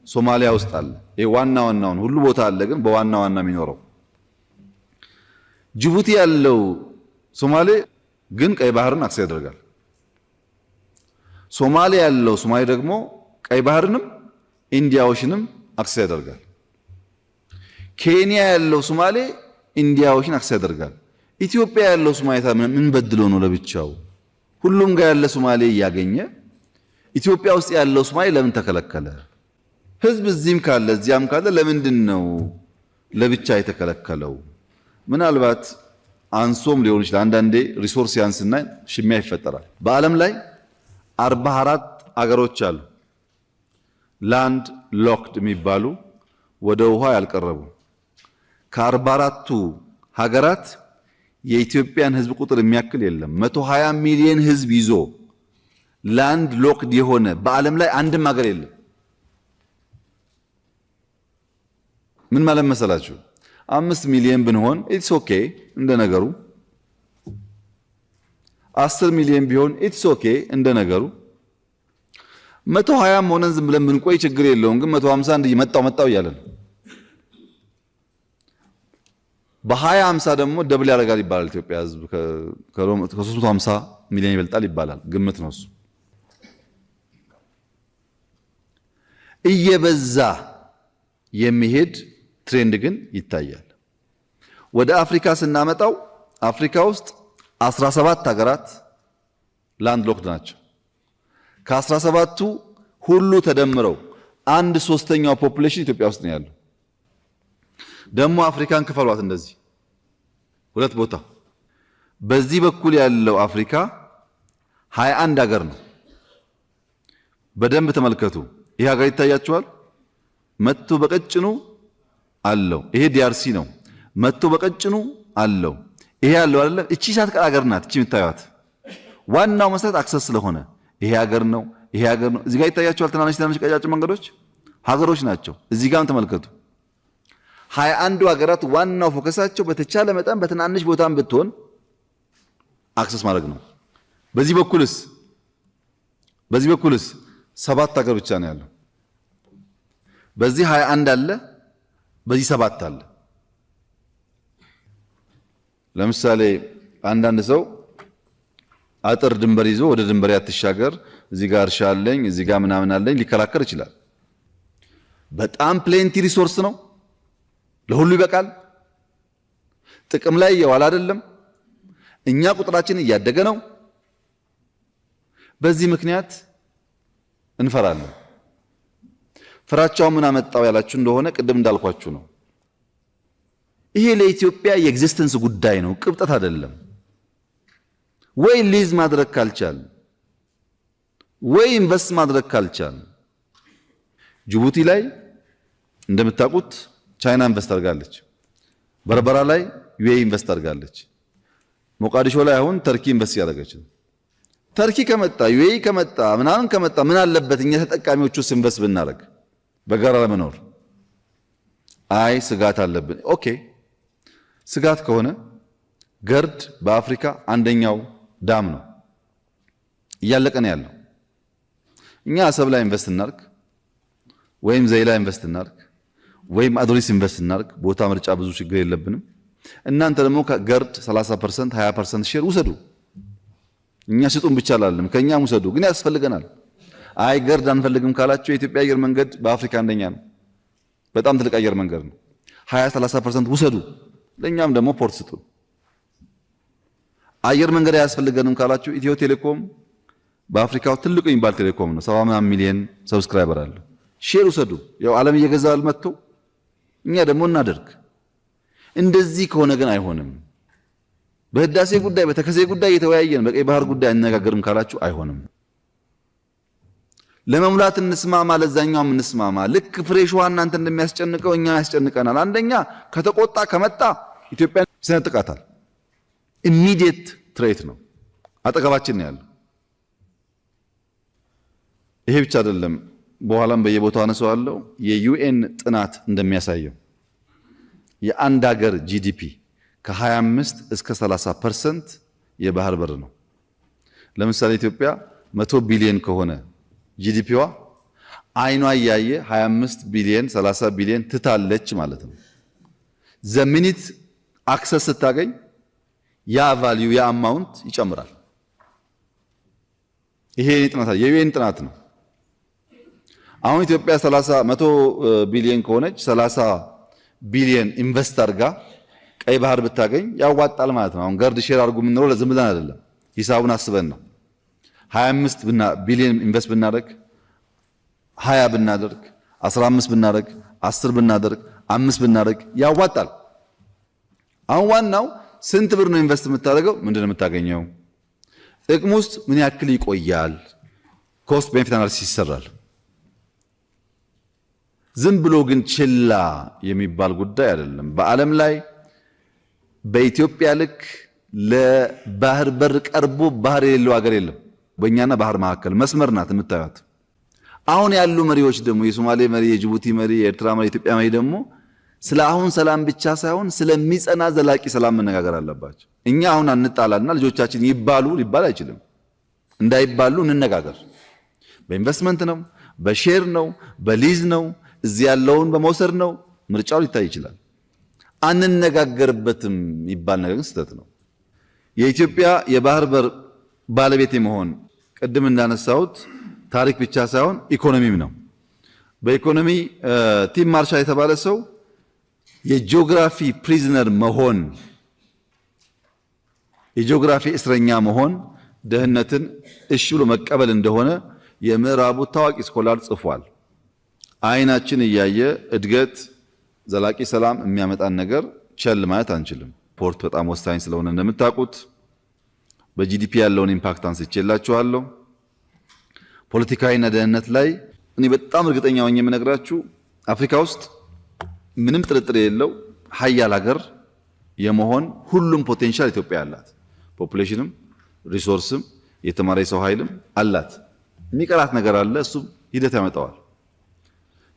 ሶማሊያ ውስጥ አለ። ይሄ ዋናውን ሁሉ ቦታ አለ፣ ግን በዋና የሚኖረው ጅቡቲ ያለው ሶማሌ ግን ቀይ ባህርን አክሰስ ያደርጋል። ሶማሊያ ያለው ሶማሌ ደግሞ ቀይ ባህርንም ኢንዲያ ኦሽንም አክሰስ ያደርጋል። ኬንያ ያለው ሶማሌ ኢንዲያ ኦሽን አክሰስ ያደርጋል። ኢትዮጵያ ያለው ሶማሌ ምን በድሎ ነው ለብቻው? ሁሉም ጋር ያለ ሶማሌ እያገኘ ኢትዮጵያ ውስጥ ያለው ሶማሌ ለምን ተከለከለ? ህዝብ እዚህም ካለ እዚያም ካለ ለምንድን ነው ለብቻ የተከለከለው? ምናልባት አንሶም ሊሆን ይችላል። አንዳንዴ ሪሶርስ ያንስና ሽሚያ ይፈጠራል። በዓለም ላይ 44 አገሮች አሉ ላንድ ሎክድ የሚባሉ ወደ ውሃ ያልቀረቡ። ከ44ቱ ሀገራት የኢትዮጵያን ህዝብ ቁጥር የሚያክል የለም። 120 ሚሊዮን ህዝብ ይዞ ላንድ ሎክድ የሆነ በዓለም ላይ አንድም ሀገር የለም። ምን ማለት መሰላችሁ? 5 ሚሊዮን ብንሆን ኢትስ ኦኬ እንደ ነገሩ። 10 ሚሊዮን ቢሆን ኢትስ ኦኬ እንደ ነገሩ። 120 ሆነን ዝም ብለን ብንቆይ ችግር የለውም። ግን 150 እንደ መጣው እያለ ነው። በ2050 ደግሞ ደብል ያደርጋል ይባላል። ኢትዮጵያ ህዝብ ከ350 ሚሊዮን ይበልጣል ይባላል። ግምት ነው እሱ። እየበዛ የሚሄድ ትሬንድ ግን ይታያል። ወደ አፍሪካ ስናመጣው አፍሪካ ውስጥ 17 ሀገራት ላንድ ሎክድ ናቸው። ከ17ቱ ሁሉ ተደምረው 1/3ኛው ፖፑሌሽን ኢትዮጵያ ውስጥ ነው ያለው። ደግሞ አፍሪካን ክፈሏት እንደዚህ ሁለት ቦታ። በዚህ በኩል ያለው አፍሪካ 21 ሀገር ነው። በደንብ ተመልከቱ። ይሄ ሀገር ይታያችኋል። መጥቶ በቀጭኑ አለው። ይሄ ዲአርሲ ነው። መጥቶ በቀጭኑ አለው። ይሄ ያለው አይደለም። እቺ ሳትቀር ሀገር ናት። እቺ የምታዩት ዋናው መሰረት አክሰስ ስለሆነ ይሄ ሀገር ነው። ይሄ ሀገር ነው። እዚህ ጋር ይታያችኋል። ትናንሽ ቀጫጭን መንገዶች ሀገሮች ናቸው። እዚህ ጋርም ተመልከቱ። 21ዱ ሀገራት ዋናው ፎከሳቸው በተቻለ መጠን በትናንሽ ቦታም ብትሆን አክሰስ ማድረግ ነው። በዚህ በኩልስ 7 ሀገር ብቻ ነው ያለው። በዚህ 21 አለ፣ በዚህ 7 አለ። ለምሳሌ አንዳንድ ሰው አጥር ድንበር ይዞ ወደ ድንበር ያትሻገር እዚህ ጋር እርሻ አለኝ እዚህ ጋር ምናምን አለኝ ሊከራከር ይችላል። በጣም ፕሌንቲ ሪሶርስ ነው። ለሁሉ ይበቃል። ጥቅም ላይ የዋለ አይደለም። እኛ ቁጥራችን እያደገ ነው። በዚህ ምክንያት እንፈራለን። ፍራቻው ምን አመጣው ያላችሁ እንደሆነ ቅድም እንዳልኳችሁ ነው። ይሄ ለኢትዮጵያ የኤግዚስተንስ ጉዳይ ነው፣ ቅብጠት አይደለም። ወይ ሊዝ ማድረግ ካልቻል ወይ ኢንቨስት ማድረግ ካልቻል ጅቡቲ ላይ እንደምታውቁት ቻይና ኢንቨስት አድርጋለች። በርበራ ላይ ዩኤኢ ኢንቨስት አድርጋለች። ሞቃዲሾ ላይ አሁን ተርኪ ኢንቨስት ያደረገች ነው። ተርኪ ከመጣ ዩኤኢ ከመጣ ምናምን ከመጣ ምን አለበት እኛ ተጠቃሚዎቹ ኢንቨስት ብናደርግ በጋራ ለመኖር? አይ ስጋት አለብን። ኦኬ ስጋት ከሆነ ገርድ በአፍሪካ አንደኛው ዳም ነው፣ እያለቀ ነው ያለው። እኛ አሰብ ላይ ኢንቨስት እናርግ ወይም ዘይላ ኢንቨስት እናርግ ወይም አድሪስ ኢንቨስት እናርግ፣ ቦታ ምርጫ ብዙ ችግር የለብንም። እናንተ ደግሞ ገርድ 30% 20% ሼር ውሰዱ። እኛ ስጡን ብቻ አላለም፣ ከኛም ውሰዱ፣ ግን ያስፈልገናል። አይ ገርድ አንፈልግም ካላችሁ የኢትዮጵያ አየር መንገድ በአፍሪካ አንደኛ ነው፣ በጣም ትልቅ አየር መንገድ ነው። 20-30% ውሰዱ፣ ለኛም ደግሞ ፖርት ስጡን። አየር መንገድ አያስፈልገንም ካላችሁ ኢትዮ ቴሌኮም በአፍሪካው ትልቁ የሚባል ቴሌኮም ነው፣ 70 ሚሊዮን ሰብስክራይበር አለው። ሼር ውሰዱ። ያው ዓለም እየገዛ አልመጥቶ እኛ ደግሞ እናደርግ። እንደዚህ ከሆነ ግን አይሆንም። በህዳሴ ጉዳይ በተከዜ ጉዳይ እየተወያየን በቀይ ባህር ጉዳይ አነጋገርም ካላችሁ አይሆንም። ለመሙላት እንስማማ፣ ለዛኛውም እንስማማ። ልክ ፍሬሽ ውሃ እናንተ እንደሚያስጨንቀው እኛ ያስጨንቀናል። አንደኛ ከተቆጣ ከመጣ ኢትዮጵያን ይሰነጥቃታል። ኢሚዲየት ትሬት ነው፣ አጠገባችን ነው ያለው። ይሄ ብቻ አይደለም፣ በኋላም በየቦታው አነሳዋለሁ። የዩኤን ጥናት እንደሚያሳየው የአንድ ሀገር ጂዲፒ ከ25 እስከ 30% የባህር በር ነው። ለምሳሌ ኢትዮጵያ 100 ቢሊዮን ከሆነ ጂዲፒዋ አይኗ እያየ 25 ቢሊዮን 30 ቢሊዮን ትታለች ማለት ነው። ዘሚኒት አክሰስ ስታገኝ ያ ቫልዩ ያ አማውንት ይጨምራል። ይሄ ጥናት የዩኤን ጥናት ነው። አሁን ኢትዮጵያ 100 ቢሊዮን ከሆነች 30 ቢሊዮን ኢንቨስት አድርጋ ቀይ ባህር ብታገኝ ያዋጣል ማለት ነው። አሁን ገርድ ሼር አድርጉ የምንለው ለዝም ብለን አይደለም፣ ሂሳቡን አስበን ነው። 25 ቢሊዮን ኢንቨስት ብናደርግ 20 ብናደርግ 15 ብናደርግ 10 ብናደርግ 5 ብናደርግ ያዋጣል። አሁን ዋናው ስንት ብር ነው ኢንቨስት የምታደርገው? ምንድነው የምታገኘው? ጥቅም ውስጥ ምን ያክል ይቆያል? ኮስት ቤኔፊት አናሊሲስ ይሰራል። ዝም ብሎ ግን ችላ የሚባል ጉዳይ አይደለም። በዓለም ላይ በኢትዮጵያ ልክ ለባህር በር ቀርቦ ባህር የሌለው ሀገር የለም። በእኛና ባህር መካከል መስመር ናት የምታዩት። አሁን ያሉ መሪዎች ደግሞ የሶማሌ መሪ፣ የጅቡቲ መሪ፣ የኤርትራ መሪ፣ የኢትዮጵያ መሪ ደግሞ ስለ አሁን ሰላም ብቻ ሳይሆን ስለሚጸና ዘላቂ ሰላም መነጋገር አለባቸው። እኛ አሁን አንጣላና ልጆቻችን ይባሉ ሊባል አይችልም። እንዳይባሉ እንነጋገር። በኢንቨስትመንት ነው፣ በሼር ነው፣ በሊዝ ነው፣ እዚህ ያለውን በመውሰድ ነው። ምርጫው ሊታይ ይችላል። አንነጋገርበትም ይባል ነገር ግን ስህተት ነው። የኢትዮጵያ የባህር በር ባለቤት የመሆን ቅድም እንዳነሳሁት ታሪክ ብቻ ሳይሆን ኢኮኖሚም ነው። በኢኮኖሚ ቲም ማርሻል የተባለ ሰው የጂኦግራፊ ፕሪዝነር መሆን፣ የጂኦግራፊ እስረኛ መሆን ድህነትን እሺ ብሎ መቀበል እንደሆነ የምዕራቡ ታዋቂ ስኮላር ጽፏል። አይናችን እያየ እድገት ዘላቂ ሰላም የሚያመጣን ነገር ቸል ማለት አንችልም። ፖርት በጣም ወሳኝ ስለሆነ እንደምታውቁት በጂዲፒ ያለውን ኢምፓክት አንስቼላችኋለሁ። ፖለቲካዊና ደህንነት ላይ እኔ በጣም እርግጠኛ ሆኜ የምነግራችሁ አፍሪካ ውስጥ ምንም ጥርጥር የሌለው ሀያል ሀገር የመሆን ሁሉም ፖቴንሻል ኢትዮጵያ አላት። ፖፑሌሽንም፣ ሪሶርስም፣ የተማረ ሰው ኃይልም አላት። የሚቀራት ነገር አለ፣ እሱ ሂደት ያመጣዋል።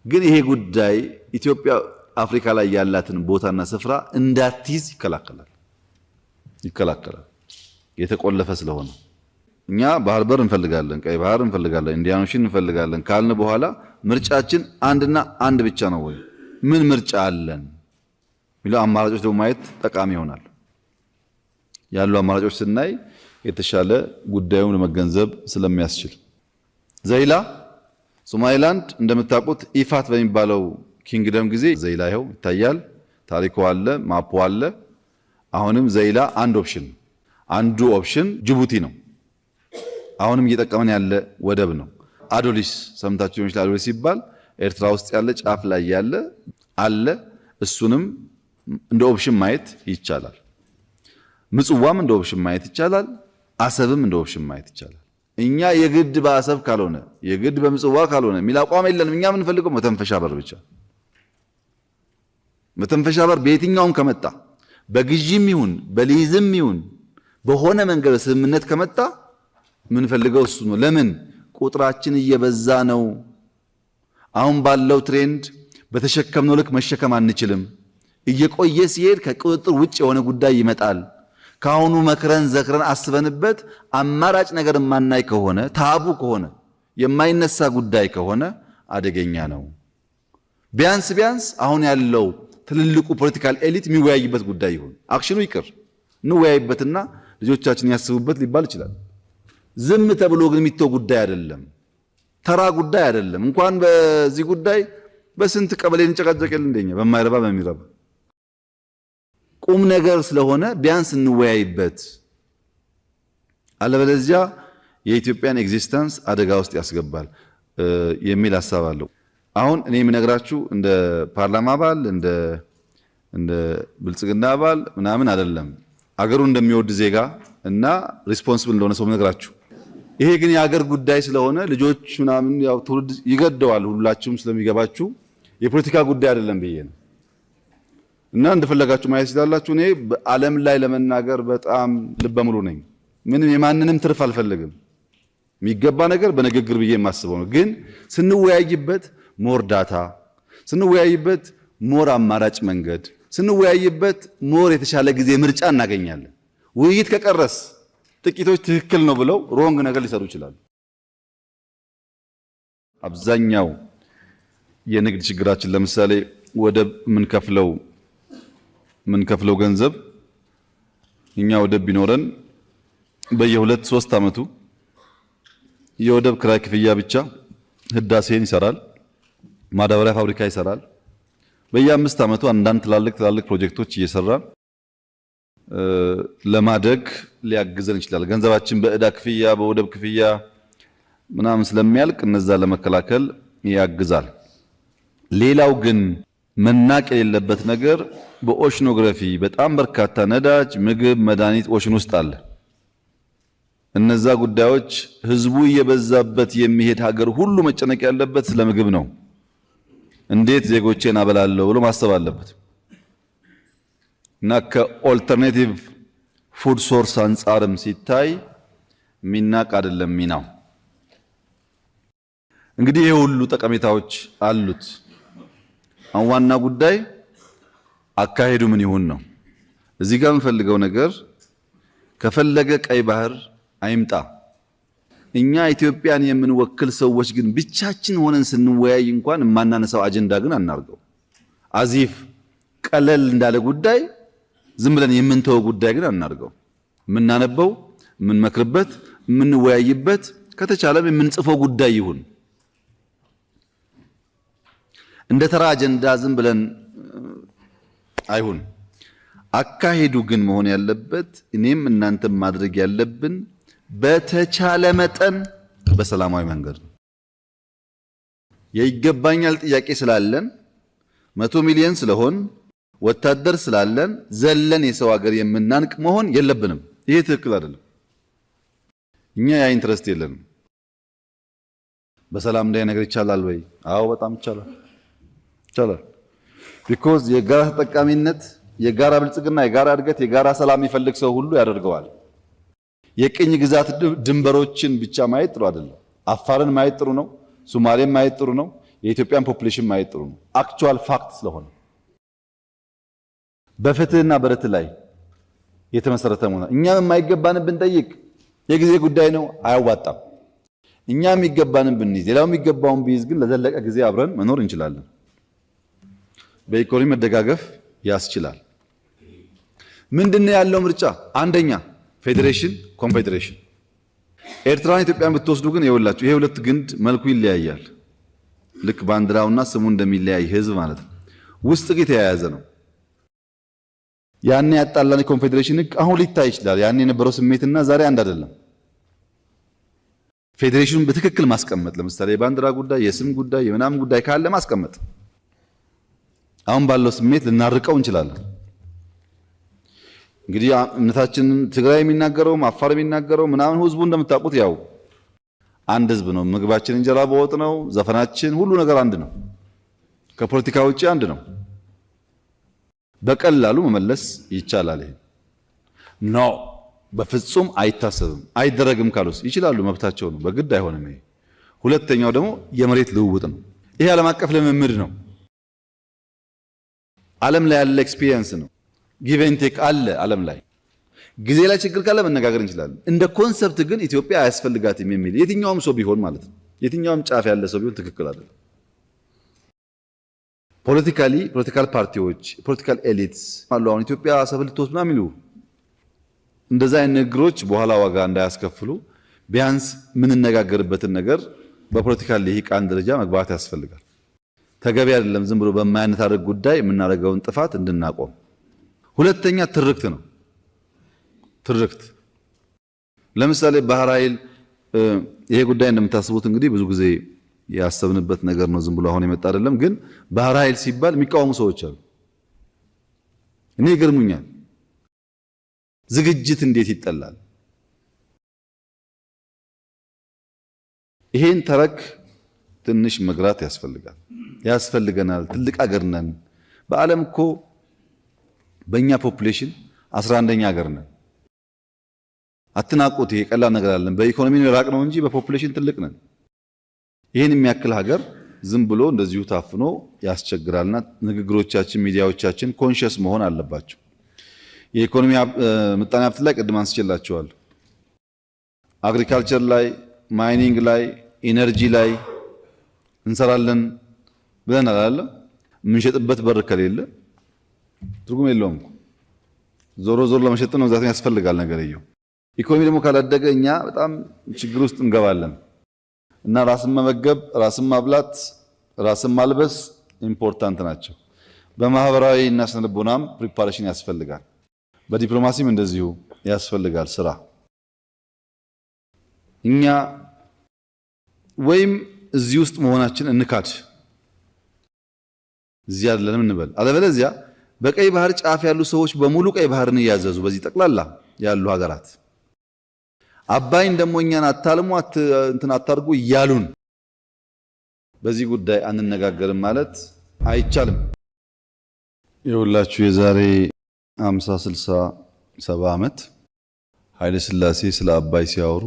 ግን ይሄ ጉዳይ ኢትዮጵያ አፍሪካ ላይ ያላትን ቦታና ስፍራ እንዳትይዝ ይከላከላል። የተቆለፈ ስለሆነ እኛ ባህር በር እንፈልጋለን፣ ቀይ ባህር እንፈልጋለን፣ ኢንዲያን ኦሽን እንፈልጋለን ካልን በኋላ ምርጫችን አንድና አንድ ብቻ ነው ወይ? ምን ምርጫ አለን የሚለው አማራጮች ደግሞ ማየት ጠቃሚ ይሆናል። ያሉ አማራጮች ስናይ የተሻለ ጉዳዩን ለመገንዘብ ስለሚያስችል ዘይላ ሶማሊላንድ እንደምታውቁት ኢፋት በሚባለው ኪንግደም ጊዜ ዘይላ ይኸው ይታያል። ታሪኩ አለ፣ ማፑ አለ። አሁንም ዘይላ አንዱ ኦፕሽን ጅቡቲ ነው። አሁንም እየጠቀመን ያለ ወደብ ነው። አዶሊስ ሰምታችሁ ይመስላል። አዶሊስ ሲባል ኤርትራ ውስጥ ያለ ጫፍ ላይ ያለ አለ። እሱንም እንደ ኦፕሽን ማየት ይቻላል። ምጽዋም እንደ ኦፕሽን ማየት ይቻላል። አሰብም እንደ ኦፕሽን ማየት ይቻላል። እኛ የግድ በአሰብ ካልሆነ የግድ በምጽዋ ካልሆነ የሚል አቋም የለንም። እኛ የምንፈልገው መተንፈሻ በር ብቻ። መተንፈሻ በር በየትኛውም ከመጣ በግዢም ይሁን በሊዝም ይሁን በሆነ መንገድ ስምምነት ከመጣ የምንፈልገው እሱ ነው። ለምን? ቁጥራችን እየበዛ ነው። አሁን ባለው ትሬንድ በተሸከምነው ልክ መሸከም አንችልም። እየቆየ ሲሄድ ከቁጥጥር ውጭ የሆነ ጉዳይ ይመጣል። ካሁኑ መክረን ዘክረን አስበንበት አማራጭ ነገር የማናይ ከሆነ ታቡ ከሆነ የማይነሳ ጉዳይ ከሆነ አደገኛ ነው። ቢያንስ አሁን ያለው ትልልቁ ፖለቲካል ኤሊት የሚወያይበት ጉዳይ ይሁን። አክሽኑ ይቅር እንወያይበትና ልጆቻችን ያስቡበት ሊባል ይችላል። ዝም ተብሎ ግን የሚተው ጉዳይ አይደለም። ተራ ጉዳይ አይደለም። እንኳን በዚህ ጉዳይ በስንት ቀበሌ እንጨቃጨቀል እንደኛ በማይረባ በሚረባ ቁም ነገር ስለሆነ ቢያንስ እንወያይበት። አለበለዚያ የኢትዮጵያን ኤግዚስተንስ አደጋ ውስጥ ያስገባል የሚል ሐሳብ አለው። አሁን እኔ የምነግራችሁ እንደ ፓርላማ አባል እንደ ብልጽግና አባል ምናምን አይደለም። አገሩ እንደሚወድ ዜጋ እና ሪስፖንሲብል እንደሆነ ሰው ምነግራችሁ። ይሄ ግን የሀገር ጉዳይ ስለሆነ ልጆች ምናምን ያው ትውልድ ይገደዋል። ሁላችሁም ስለሚገባችሁ የፖለቲካ ጉዳይ አይደለም ብዬ ነው እና እንደፈለጋችሁ ማየት ይችላልላችሁ። እኔ በዓለም ላይ ለመናገር በጣም ልበ ሙሉ ነኝ። ምንም የማንንም ትርፍ አልፈልግም። የሚገባ ነገር በንግግር ብዬ የማስበው ነው። ግን ስንወያይበት ሞር ዳታ፣ ስንወያይበት ሞር አማራጭ መንገድ፣ ስንወያይበት ሞር የተሻለ ጊዜ ምርጫ እናገኛለን። ውይይት ከቀረስ ጥቂቶች ትክክል ነው ብለው ሮንግ ነገር ሊሰሩ ይችላሉ። አብዛኛው የንግድ ችግራችን ለምሳሌ ወደብ የምንከፍለው ገንዘብ እኛ ወደብ ቢኖረን በየ2 3 ዓመቱ የወደብ ክራይ ክፍያ ብቻ ህዳሴን ይሰራል፣ ማዳበሪያ ፋብሪካ ይሰራል። በየ5 ዓመቱ አንዳንድ ትላልቅ ፕሮጀክቶች እየሰራ ለማደግ ሊያግዘን ይችላል። ገንዘባችን በዕዳ ክፍያ በወደብ ክፍያ ምናምን ስለሚያልቅ እነዛ ለመከላከል ያግዛል። ሌላው ግን መናቅ የሌለበት ነገር በኦሽኖግራፊ በጣም በርካታ ነዳጅ፣ ምግብ፣ መድኃኒት ኦሽን ውስጥ አለ። እነዛ ጉዳዮች ህዝቡ እየበዛበት የሚሄድ ሀገር ሁሉ መጨነቅ ያለበት ስለ ምግብ ነው። እንዴት ዜጎቼን አበላለሁ ብሎ ማሰብ አለበት እና ከኦልተርኔቲቭ ፉድ ሶርስ አንጻርም ሲታይ ሚናቅ አይደለም ሚናው። እንግዲህ ይሄ ሁሉ ጠቀሜታዎች አሉት። አሁን ዋና ጉዳይ አካሄዱ ምን ይሁን ነው። እዚህ ጋር የምፈልገው ነገር ከፈለገ ቀይ ባህር አይምጣ። እኛ ኢትዮጵያን የምንወክል ሰዎች ግን ብቻችን ሆነን ስንወያይ እንኳን የማናነሳው አጀንዳ ግን አናርገው። አዚፍ ቀለል እንዳለ ጉዳይ ዝም ብለን የምንተወው ጉዳይ ግን አናርገው። የምናነበው፣ የምንመክርበት፣ የምንወያይበት ከተቻለም የምንጽፈው ጉዳይ ይሁን። እንደ ተራ አጀንዳ ዝም ብለን አይሁን። አካሄዱ ግን መሆን ያለበት እኔም እናንተም ማድረግ ያለብን በተቻለ መጠን በሰላማዊ መንገድ ነው። የይገባኛል ጥያቄ ስላለን 100 ሚሊዮን ስለሆን ወታደር ስላለን ዘለን የሰው ሀገር የምናንቅ መሆን የለብንም። ይሄ ትክክል አይደለም። እኛ ያ ኢንትረስት የለንም። በሰላም እንዳይ ነገር ይቻላል ወይ? አዎ በጣም ይቻላል። ቢኮዝ የጋራ ተጠቃሚነት፣ የጋራ ብልጽግና፣ የጋራ እድገት፣ የጋራ ሰላም የሚፈልግ ሰው ሁሉ ያደርገዋል። የቅኝ ግዛት ድንበሮችን ብቻ ማየት ጥሩ አይደለም። አፋርን ማየት ጥሩ ነው። ሶማሌን ማየት ጥሩ ነው። የኢትዮጵያን ፖፑሌሽን ማየት ጥሩ ነው። አክቹዋል ፋክት ስለሆነ በፍትህና በርትዕ ላይ የተመሰረተ ነው። እኛም የማይገባንን ብንጠይቅ የጊዜ ጉዳይ ነው፣ አያዋጣም። እኛ የሚገባንን ብንይዝ ሌላው የሚገባውን ቢይዝ ግን ለዘለቀ ጊዜ አብረን መኖር እንችላለን። በኢኮኖሚ መደጋገፍ ያስችላል። ምንድነው ያለው ምርጫ? አንደኛ ፌዴሬሽን፣ ኮንፌዴሬሽን። ኤርትራን ኢትዮጵያን ብትወስዱ ግን ይኸውላችሁ ይሄ ሁለት ግንድ መልኩ ይለያያል። ልክ ባንዲራውና ስሙ እንደሚለያይ ህዝብ ማለት ነው። ውስጥ ግን የተያያዘ ነው። ያኔ ያጣላን የኮንፌዴሬሽን ህግ አሁን ሊታይ ይችላል። ያኔ የነበረው ስሜትና ዛሬ አንድ አይደለም። ፌዴሬሽኑን በትክክል ማስቀመጥ፣ ለምሳሌ የባንዲራ ጉዳይ፣ የስም ጉዳይ፣ የምናምን ጉዳይ ካለ ማስቀመጥ። አሁን ባለው ስሜት ልናርቀው እንችላለን። እንግዲህ እምነታችንን ትግራይ የሚናገረውም አፋር የሚናገረው ምናምን ህዝቡ እንደምታውቁት ያው አንድ ህዝብ ነው። ምግባችን እንጀራ በወጥ ነው። ዘፈናችን፣ ሁሉ ነገር አንድ ነው። ከፖለቲካ ውጪ አንድ ነው። በቀላሉ መመለስ ይቻላል። ይሄ ኖ በፍጹም አይታሰብም። አይደረግም ካሉስ ይችላሉ፣ መብታቸው ነው። በግድ አይሆንም። ይሄ ሁለተኛው ደግሞ የመሬት ልውውጥ ነው። ይሄ ዓለም አቀፍ ልምምድ ነው። ዓለም ላይ ያለ ኤክስፒሪየንስ ነው። ጊቭ ኤንድ ቴክ አለ ዓለም ላይ። ጊዜ ላይ ችግር ካለ መነጋገር እንችላለን። እንደ ኮንሰፕት ግን ኢትዮጵያ አያስፈልጋትም የሚል የትኛውም ሰው ቢሆን ማለት ነው፣ የትኛውም ጫፍ ያለ ሰው ቢሆን ትክክል አይደለም። ፖለቲካል ፓርቲዎች፣ ፖለቲካል ኤሊትስ አሉ። አሁን ኢትዮጵያ ሰብል ልትወስድ ምናምን የሚሉ እንደዛ አይነት ንግግሮች በኋላ ዋጋ እንዳያስከፍሉ ቢያንስ የምንነጋገርበትን ነገር በፖለቲካል ልሂቃን ደረጃ መግባት ያስፈልጋል። ተገቢ አይደለም ዝም ብሎ በማያነታርክ ጉዳይ የምናደርገውን ጥፋት እንድናቆም። ሁለተኛ ትርክት ነው። ትርክት ለምሳሌ ባህር ኃይል ይሄ ጉዳይ እንደምታስቡት እንግዲህ ብዙ ጊዜ ያሰብንበት ነገር ነው። ዝም ብሎ አሁን የመጣ አይደለም። ግን ባህር ኃይል ሲባል የሚቃወሙ ሰዎች አሉ። እኔ ይገርሙኛል። ዝግጅት እንዴት ይጠላል? ይሄን ተረክ ትንሽ መግራት ያስፈልገናል። ትልቅ ሀገር ነን። በዓለም እኮ በእኛ ፖፑሌሽን 11ኛ ሀገር ነን። አትናቁት። ይሄ ቀላል ነገር አይደለም። በኢኮኖሚ ራቅ ነው እንጂ በፖፑሌሽን ትልቅ ነን። ይሄን የሚያክል ሀገር ዝም ብሎ እንደዚሁ ታፍኖ ያስቸግራልና ንግግሮቻችን፣ ሚዲያዎቻችን ኮንሺየስ መሆን አለባቸው። የኢኮኖሚ ምጣኔ ሀብት ላይ ቅድም አንስቼላችኋለሁ። አግሪካልቸር ላይ፣ ማይኒንግ ላይ፣ ኢነርጂ ላይ እንሰራለን ብለን አላለም። የምንሸጥበት በር ከሌለ ትርጉም የለውም። ዞሮ ለመሸጥ ነው ዛት ያስፈልጋል ነገርየው። ኢኮኖሚ ደግሞ ካላደገ እኛ በጣም ችግር ውስጥ እንገባለን እና ራስን መመገብ፣ ራስን ማብላት፣ ራስን ማልበስ ኢምፖርታንት ናቸው። በማህበራዊ እና ስነልቦናም ፕሪፓሬሽን ያስፈልጋል። በዲፕሎማሲም እንደዚሁ ያስፈልጋል ስራ። እኛ ወይም እዚህ ውስጥ መሆናችን እንካድ፣ እዚህ አይደለንም እንበል። አለበለዚያ በቀይ ባህር ጫፍ ያሉ ሰዎች በሙሉ ቀይ ባህርን እያዘዙ በዚህ ጠቅላላ ያሉ ሀገራት አባይን ደግሞ እኛን አታልሙ እንትን አታርጉ እያሉን በዚህ ጉዳይ አንነጋገርም ማለት አይቻልም። የሁላችሁ የዛሬ 50 60 70 ዓመት ኃይለ ሥላሴ ስለ አባይ ሲያወሩ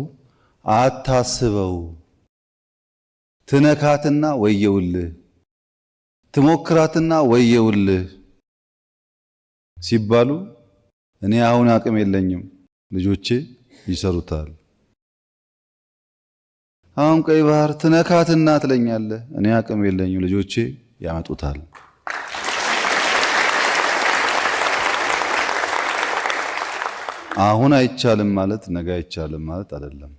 አታስበው፣ ትነካትና ወየውልህ፣ ትሞክራትና ወየውልህ ሲባሉ እኔ አሁን አቅም የለኝም ልጆቼ ይሰሩታል። አሁን ቀይ ባህር ትነካትና ትለኛለህ፣ እኔ አቅም የለኝም ልጆቼ ያመጡታል። አሁን አይቻልም ማለት ነገ አይቻልም ማለት አይደለም።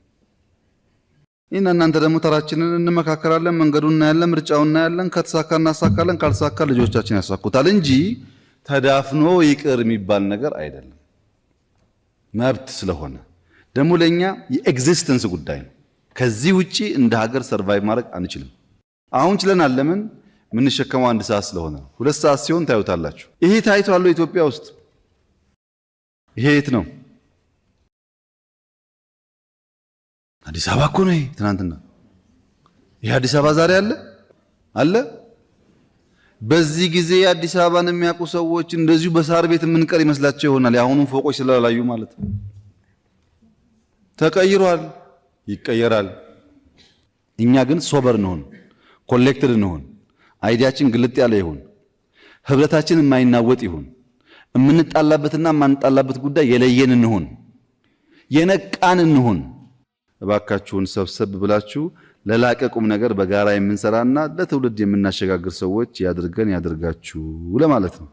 እናንተ ደግሞ ተራችንን እንመካከራለን፣ መንገዱን እናያለን፣ ምርጫውን እናያለን። ከተሳካ እናሳካለን፣ ካልተሳካ ልጆቻችን ያሳኩታል እንጂ ተዳፍኖ ይቅር የሚባል ነገር አይደለም። መብት ስለሆነ ደግሞ ለኛ የኤግዚስተንስ ጉዳይ ነው። ከዚህ ውጪ እንደ ሀገር ሰርቫይቭ ማድረግ አንችልም። አሁን ችለናል። ለምን? የምንሸከመው 1 ሰዓት ስለሆነ። 2 ሰዓት ሲሆን ታዩታላችሁ። ይሄ ታይቷል ኢትዮጵያ ውስጥ። ይሄ የት ነው? አዲስ አበባ እኮ ነው። ትናንትና ይሄ አዲስ አበባ ዛሬ አለ። በዚህ ጊዜ አዲስ አበባን የሚያውቁ ሰዎች እንደዚሁ በሳር ቤት የምንቀር ይመስላቸው ይሆናል። የአሁኑን ፎቆች ስላላዩ ማለት ነው። ተቀይሯል፣ ይቀየራል። እኛ ግን ሶበር እንሆን፣ ኮሌክትድ እንሆን፣ አይዲያችን ግልጥ ያለ ይሁን፣ ህብረታችን የማይናወጥ ይሁን፣ የምንጣላበትና የማንጣላበት ጉዳይ የለየን እንሆን፣ የነቃን እንሆን። እባካችሁን ሰብሰብ ብላችሁ ለላቀ ቁም ነገር በጋራ የምንሰራና ለትውልድ የምናሸጋግር ሰዎች ያድርገን ያድርጋችሁ ለማለት ነው።